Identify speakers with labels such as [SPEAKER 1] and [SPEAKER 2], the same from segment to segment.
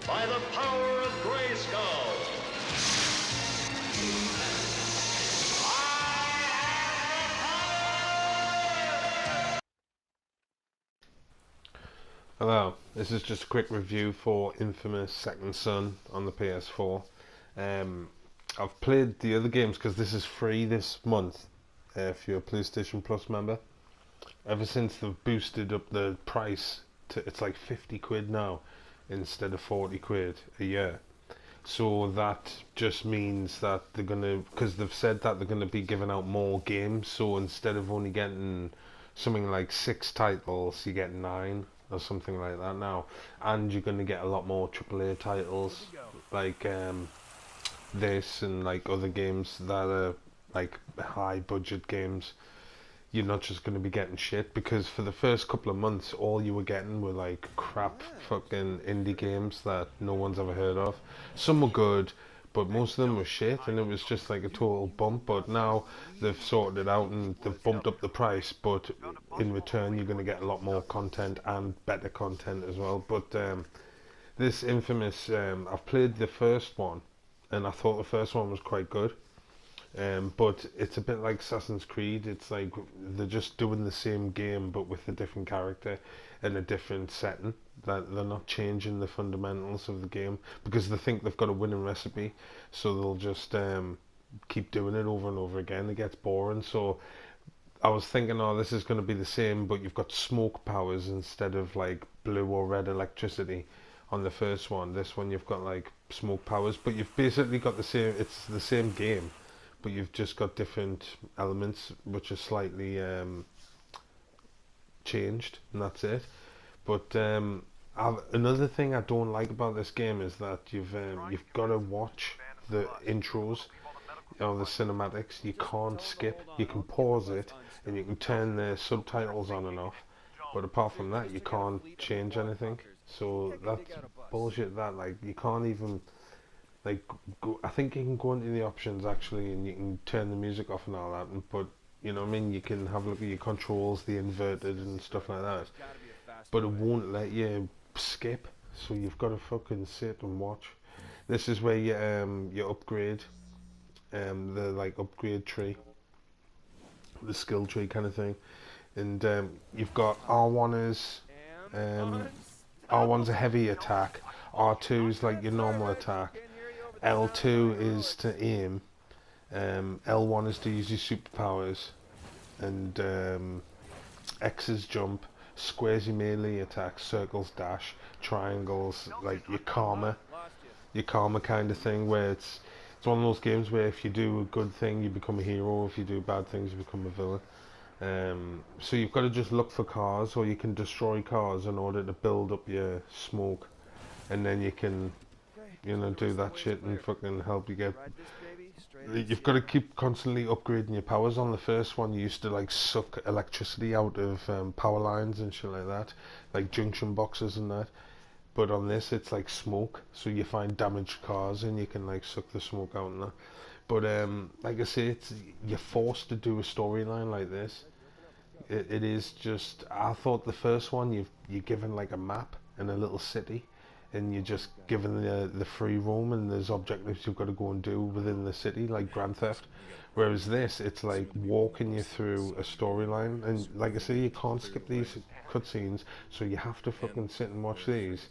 [SPEAKER 1] by the power of Grayskull.
[SPEAKER 2] Hello, this is just a quick review for Infamous Second Son on the PS4. I've played the other games because this is free this month if you're a PlayStation Plus member. Ever since they've boosted up the price to it's like 50 quid now instead of 40 quid a year. So that just means that they're gonna, because they've said that they're gonna be giving out more games. So instead of only getting something like 6 titles, you get 9 or something like that now, and you're gonna get a lot more AAA titles like this and like other games that are like high budget games. You're not just going to be getting shit, because for the first couple of months all you were getting were like crap fucking indie games that no one's ever heard of. Some were good, but most of them were shit, and it was just like a total bump. But now they've sorted it out and they've bumped up the price, but in return you're going to get a lot more content and better content as well. But this Infamous, I've played the first one and I thought the first one was quite good. But it's a bit like Assassin's Creed. It's like they're just doing the same game but with a different character and a different setting. That they're not changing the fundamentals of the game because they think they've got a winning recipe, so they'll just keep doing it over and over again. It gets boring. So I was thinking, oh, this is going to be the same, but you've got smoke powers instead of like blue or red electricity on the first one. This one you've got like smoke powers, but you've basically got the same. It's the same game, but you've just got different elements which are slightly changed, and that's it. But another thing I don't like about this game is that you've got to watch the intros or the cinematics. You can't skip. You can pause it and you can turn the subtitles on and off, but apart from that you can't change anything. So that's bullshit. That like you can't even like go, I think you can go into the options actually and you can turn the music off and all that, and but you know what I mean, you can have a look at your controls, the inverted and stuff like that, but it won't let you skip, so you've got to fucking sit and watch. This is where you upgrade the like upgrade tree, the skill tree kind of thing, and you've got R1 is R1's a heavy attack, R2 is like your normal attack, L2 is to aim, L1 is to use your superpowers, and X is jump, squares your melee attack, circles dash, triangles like your karma kind of thing, where it's one of those games where if you do a good thing you become a hero, if you do bad things you become a villain. So you've got to just look for cars, or you can destroy cars in order to build up your smoke, and then you can, you know, do that shit and fucking help you get. You've got to keep constantly upgrading your powers. On the first one, you used to like suck electricity out of power lines and shit like that, like junction boxes and that. But on this, it's like smoke. So you find damaged cars and you can like suck the smoke out and that. But like I say, it's you're forced to do a storyline like this. It is just. I thought the first one you're given like a map and a little city, and you're just given the free roam, and there's objectives you've got to go and do within the city, like Grand Theft. Whereas this, it's like walking you through a storyline, and like I say, you can't skip these cutscenes, so you have to fucking sit and watch these.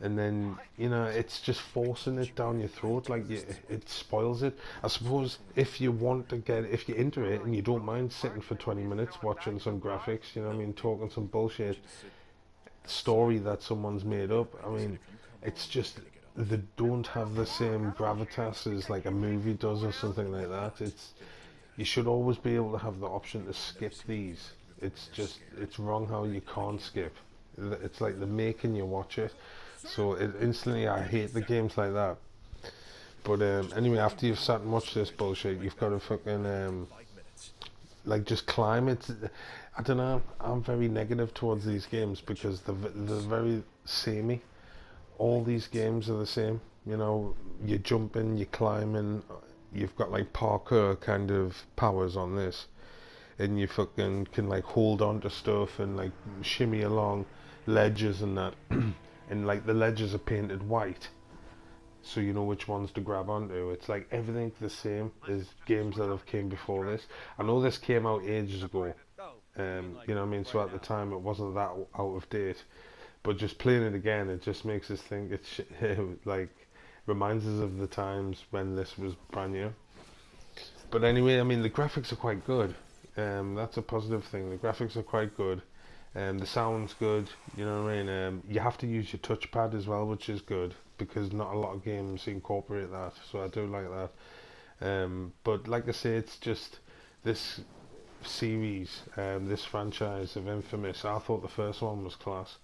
[SPEAKER 2] And then you know it's just forcing it down your throat, like it spoils it. I suppose if you want to get, if you're into it and you don't mind sitting for 20 minutes watching some graphics, you know what I mean, talking some bullshit story that someone's made up. I mean, it's just they don't have the same gravitas as like a movie does or something like that. It's you should always be able to have the option to skip these. It's just it's wrong how you can't skip. It's like they're making you watch it. So it instantly I hate the games like that. But anyway, after you've sat and watched this bullshit, you've got to fucking like just climb it. I don't know. I'm very negative towards these games because they're very samey. All these games are the same. You know, you're jumping, you're climbing. You've got like parkour kind of powers on this, and you fucking can like hold on to stuff and like shimmy along ledges and that. and like the ledges are painted white, so you know which ones to grab onto. It's like everything the same as games that have came before this. I know this came out ages ago, you know what I mean, so at the time it wasn't that out of date, but just playing it again, it just makes us think it's like reminds us of the times when this was brand new. But anyway, I mean, the graphics are quite good. That's a positive thing. The graphics are quite good. The sound's good. You know what I mean. You have to use your touchpad as well, which is good because not a lot of games incorporate that. So I do like that. But like I say, it's just this series, this franchise of Infamous. I thought the first one was class,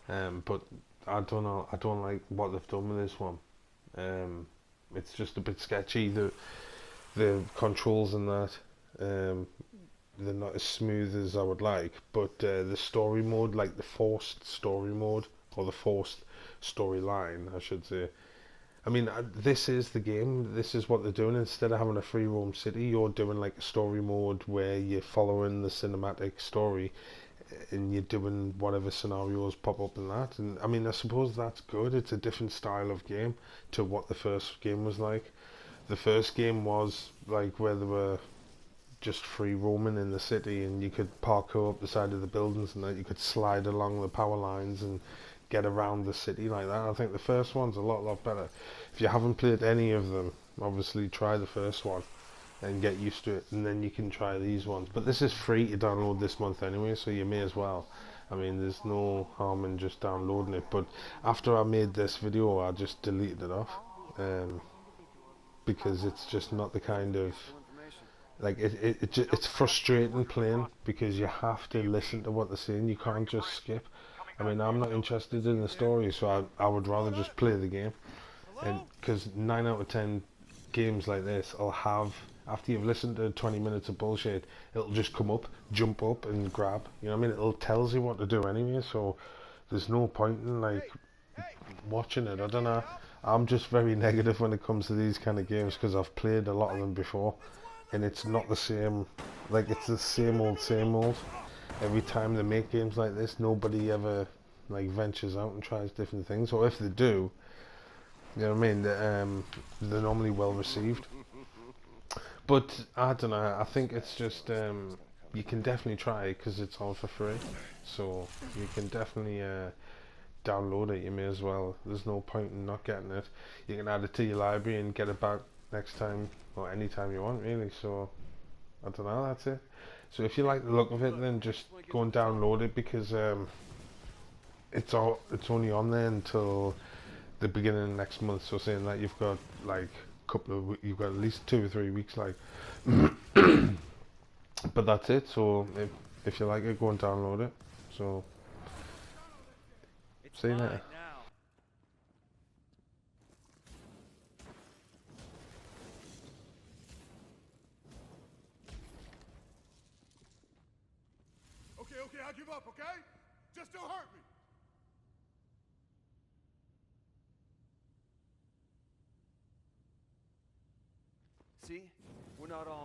[SPEAKER 2] but I don't know. I don't like what they've done with this one. It's just a bit sketchy. The controls and that, they're not as smooth as I would like. But the story mode, like the forced story mode or the forced storyline, I should say. I mean, this is the game. This is what they're doing. Instead of having a free roam city, you're doing like a story mode where you're following the cinematic story, and you're doing whatever scenarios pop up in that. And I mean, I suppose that's good. It's a different style of game to what the first game was like. The first game was like where they were just free roaming in the city, and you could parkour up the side of the buildings, and that you could slide along the power lines and get around the city like that. I think the first one's a lot better. If you haven't played any of them, obviously try the first one and get used to it, and then you can try these ones. But this is free to download this month anyway, so you may as well. I mean, there's no harm in just downloading it. But after I made this video, I just deleted it off, because it's just not the kind of like it's frustrating playing because you have to listen to what they're saying. You can't just skip. I mean, I'm not interested in the story, so I would rather just play the game. And because 9 out of 10 games like this, I'll have, after you've listened to 20 minutes of bullshit, it'll just come up, jump up and grab. You know what I mean? It'll tells you what to do anyway, so there's no point in like watching it. I don't know. I'm just very negative when it comes to these kind of games because I've played a lot of them before, and it's not the same. Like, it's the same old, same old. Every time they make games like this, nobody ever like ventures out and tries different things. Or if they do, you know what I mean, they're normally well received. But I don't know. I think it's just you can definitely try it because it's all for free. So you can definitely download it. You may as well. There's no point in not getting it. You can add it to your library and get it back next time or anytime you want, really. So I don't know. That's it. So if you like the look of it, then just go and download it because it's only on there until the beginning of next month. So saying that you've got like you've got at least 2 or 3 weeks, like. But that's it. So if you like it, go and download it. So see you later.
[SPEAKER 3] Okay, I'll give up, okay? Just don't hurt me.
[SPEAKER 4] See? We're not all